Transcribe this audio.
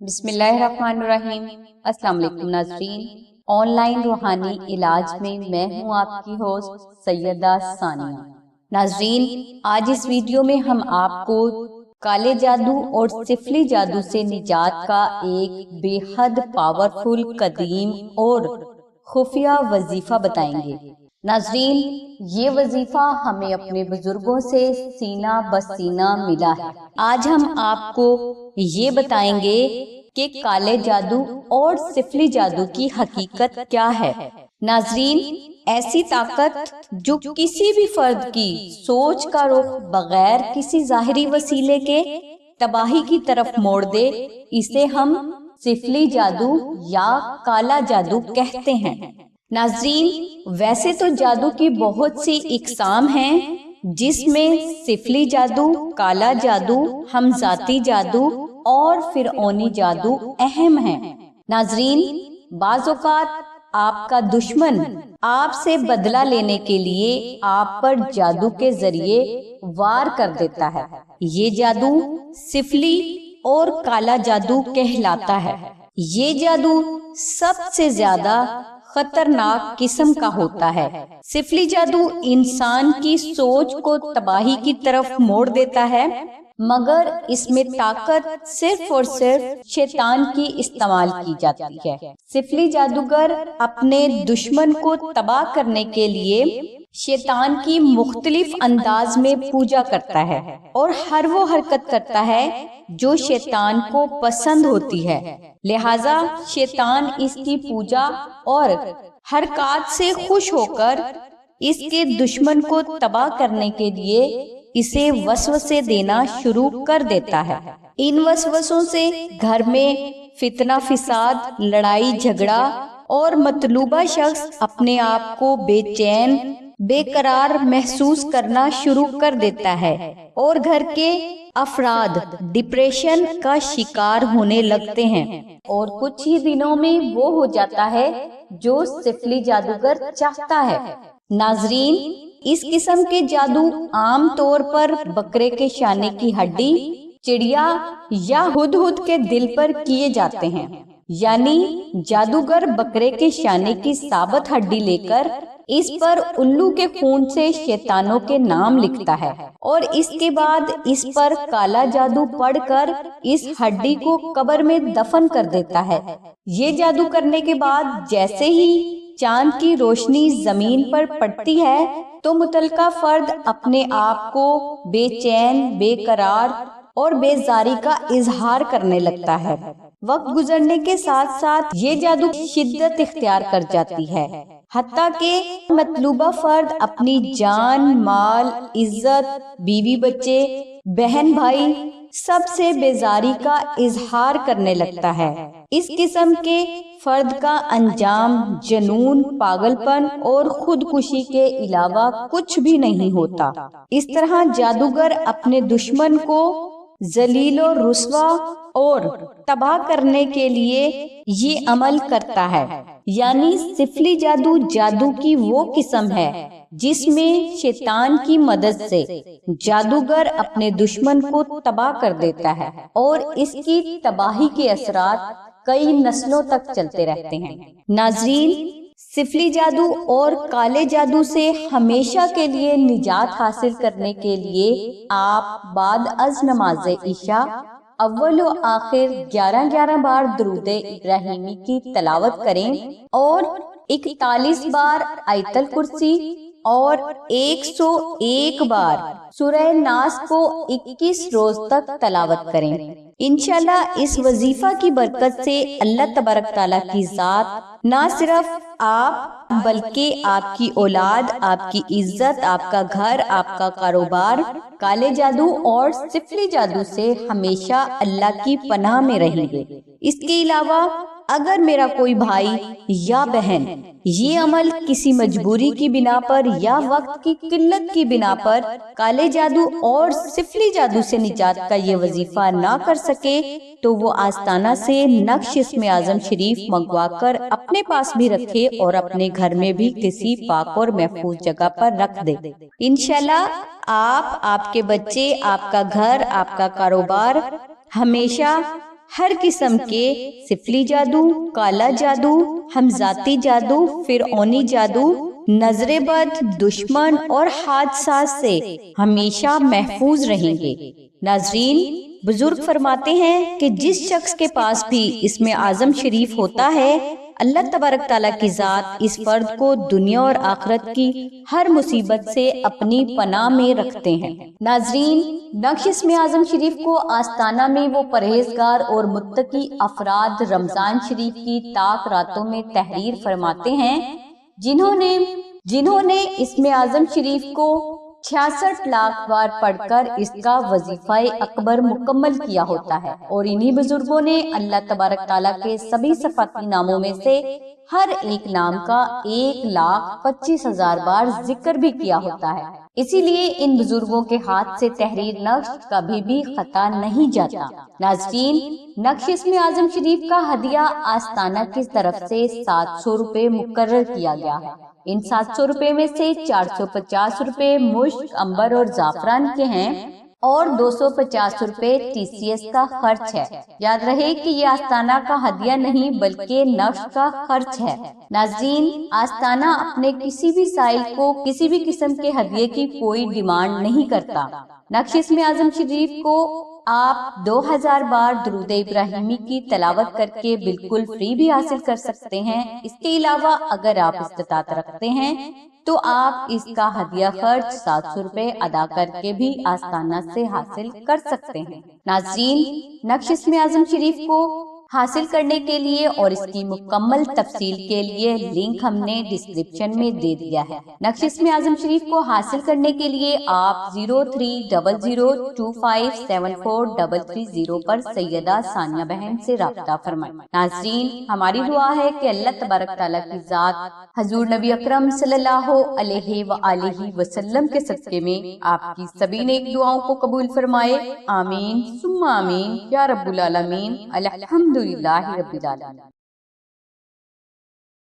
بسم اللہ الرحمن الرحیم۔ السلام علیکم ناظرین، آن لائن روحانی علاج میں ہوں آپ کی ہوسٹ سیدہ ثانیہ۔ ناظرین، آج اس ویڈیو میں ہم آپ کو کالے جادو اور سفلی جادو سے نجات کا ایک بے حد پاورفل، قدیم اور خفیہ وظیفہ بتائیں گے۔ ناظرین، یہ وظیفہ ہمیں اپنے بزرگوں سے سینہ بسینہ ملا ہے۔ آج ہم آپ کو یہ بتائیں گے کہ کالے جادو اور سفلی جادو کی حقیقت کیا ہے۔ ناظرین، ایسی طاقت جو کسی بھی فرد کی سوچ کا رخ بغیر کسی ظاہری وسیلے کے تباہی کی طرف موڑ دے، اسے ہم سفلی جادو یا کالا جادو کہتے ہیں۔ ناظرین، ویسے تو جادو کی بہت سی اقسام ہیں، جس میں سفلی جادو، کالا جادو، ہمذاتی جادو اور فرعونی جادو اہم ہیں۔ ناظرین، بعض اوقات آپ کا دشمن آپ سے بدلہ لینے کے لیے آپ پر جادو کے ذریعے وار کر دیتا ہے۔ یہ جادو سفلی اور کالا جادو کہلاتا ہے۔ یہ جادو سب سے زیادہ خطرناک قسم کا ہوتا ہے۔ سفلی جادو انسان کی سوچ کو تباہی کی طرف موڑ دیتا ہے، مگر اس میں طاقت صرف اور صرف شیطان کی استعمال کی جاتی ہے۔ سفلی جادوگر اپنے دشمن کو تباہ کرنے کے لیے شیطان کی مختلف انداز میں پوجا کرتا ہے اور ہر وہ حرکت کرتا ہے جو شیطان کو پسند ہوتی ہے، لہذا شیطان اس کی پوجا اور حرکات سے خوش ہو کر اس کے دشمن کو تباہ کرنے کے لیے اسے وسوسے دینا شروع کر دیتا ہے۔ ان وسوسوں سے گھر میں فتنہ فساد، لڑائی جھگڑا اور مطلوبہ شخص اپنے آپ کو بے چین، بے قرار محسوس کرنا شروع کر دیتا ہے اور گھر کے افراد ڈپریشن کا شکار ہونے لگتے ہیں، اور کچھ ہی دنوں میں وہ ہو جاتا ہے جو سفلی جادوگر چاہتا ہے۔ ناظرین، اس قسم کے جادو عام طور پر بکرے کے شانے کی ہڈی، چڑیا یا ہدہد کے دل پر کیے جاتے ہیں، یعنی جادوگر بکرے کے شانے کی ثابت ہڈی لے کر اس پر الو کے خون سے شیطانوں کے نام لکھتا ہے اور اس کے بعد اس پر کالا جادو پڑھ کر اس ہڈی کو قبر میں دفن کر دیتا ہے۔ یہ جادو کرنے کے بعد جیسے ہی چاند کی روشنی زمین پر پڑتی ہے تو متعلقہ فرد اپنے آپ کو بے چین، بے قرار اور بیزاری کا اظہار کرنے لگتا ہے۔ وقت گزرنے کے ساتھ ساتھ یہ جادو شدت اختیار کر جاتی ہے، حتیٰ کہ مطلوبہ فرد اپنی جان، مال، عزت، بیوی بچے، بہن بھائی سب سے بیزاری کا اظہار کرنے لگتا ہے۔ اس قسم کے فرد کا انجام جنون، پاگل پن اور خودکشی کے علاوہ کچھ بھی نہیں ہوتا۔ اس طرح جادوگر اپنے دشمن کو ذلیل و رسوا اور تباہ کرنے کے لیے یہ عمل کرتا ہے۔ یعنی سفلی جادو جادو کی وہ قسم ہے جس میں شیطان کی مدد سے جادوگر اپنے دشمن کو تباہ کر دیتا ہے اور اس کی تباہی کے اثرات کئی نسلوں تک چلتے رہتے ہیں۔ ناظرین، سفلی جادو اور کالے جادو سے ہمیشہ کے لیے نجات حاصل کرنے کے لیے آپ بعد از نماز عشاء اول و آخر 11 بار درود ابراہیمی کی تلاوت کریں اور 41 بار آیت الکرسی اور 101 بار سورہ ناس کو 21 روز تک تلاوت کریں۔ انشاءاللہ اس وظیفہ کی برکت سے اللہ تبارک تعالیٰ کی ذات نہ صرف آپ بلکہ آپ کی اولاد، آپ کی عزت، آپ کا گھر، آپ کا کاروبار کالے جادو اور سفلی جادو سے ہمیشہ اللہ کی پناہ میں رہیں گے۔ اس کے علاوہ اگر میرا کوئی بھائی یا بہن یہ عمل کسی مجبوری کی بنا پر یا وقت کی قلت کی بنا پر کالے جادو اور سفلی جادو سے نجات کا یہ وظیفہ نہ کر سکے تو وہ آستانہ سے نقش اسم اعظم شریف منگوا کر اپنے پاس بھی رکھے اور اپنے گھر میں بھی کسی پاک اور محفوظ جگہ پر رکھ دے۔ انشاءاللہ آپ، آپ کے بچے، آپ کا گھر، آپ کا کاروبار ہمیشہ ہر قسم کے سفلی جادو، کالا جادو، ہمذاتی جادو، فرعونی جادو، نظر بد، دشمن اور حادثات سے ہمیشہ محفوظ رہیں گے۔ ناظرین، بزرگ فرماتے ہیں کہ جس شخص کے پاس بھی اسم اعظم شریف ہوتا ہے، اللہ تبارک تعالیٰ کی ذات اس فرد کو دنیا اور آخرت کی ہر مصیبت سے اپنی پناہ میں رکھتے ہیں۔ ناظرین، نقش اسم اعظم شریف کو آستانہ میں وہ پرہیزگار اور متقی افراد رمضان شریف کی طاق راتوں میں تحریر فرماتے ہیں جنہوں نے اسم اعظم شریف کو 66 لاکھ بار پڑھ کر اس کا وظیفہ اکبر مکمل کیا ہوتا ہے، اور انہی بزرگوں نے اللہ تبارک تعالیٰ کے سبھی صفاتی ناموں میں سے ہر ایک نام کا 1,25,000 بار ذکر بھی کیا ہوتا ہے۔ اسی لیے ان بزرگوں کے ہاتھ سے تحریر نقش کبھی بھی خطا نہیں جاتا۔ ناظرین، نقش اسم اعظم شریف کا ہدیہ آستانہ کی طرف سے 700 روپے مقرر کیا گیا ہے۔ ان 700 روپے میں سے 450 روپے مشک، عنبر اور زعفران کے ہیں اور 250 روپے TCS کا خرچ ہے۔ یاد رہے کہ یہ آستانہ کا ہدیہ نہیں بلکہ نقش کا خرچ ہے۔ ناظرین، آستانہ اپنے کسی بھی سائل کو کسی بھی قسم کے ہدیے کی کوئی ڈیمانڈ نہیں کرتا۔ نقش اسم اعظم شریف کو آپ 2000 بار درود ابراہیمی کی تلاوت کر کے بالکل فری بھی حاصل کر سکتے ہیں۔ اس کے علاوہ اگر آپ استطاعت رکھتے ہیں تو آپ اس کا ہدیہ خرچ 700 روپے ادا کر کے بھی آستانہ سے حاصل کر سکتے ہیں۔ ناظرین، نقش اسم اعظم شریف کو حاصل کرنے کے لیے اور اس کی مکمل تفصیل کے لیے لنک ہم نے ڈسکرپشن میں دے دیا ہے۔ نقش اسم اعظم شریف کو حاصل کرنے کے لیے آپ 0300257433 پر سیدہ ثانیہ بہن سے رابطہ فرمائیں۔ ناظرین، ہماری دعا ہے کہ اللہ تبارک تعالیٰ کی ذات حضور نبی اکرم صلی اللہ علیہ وآلہ وسلم کے صدقے میں آپ کی سبھی نیک دعاؤں کو قبول فرمائے۔ آمین ثم آمین یا رب العالمین۔ الحمدللہ رب العالمین۔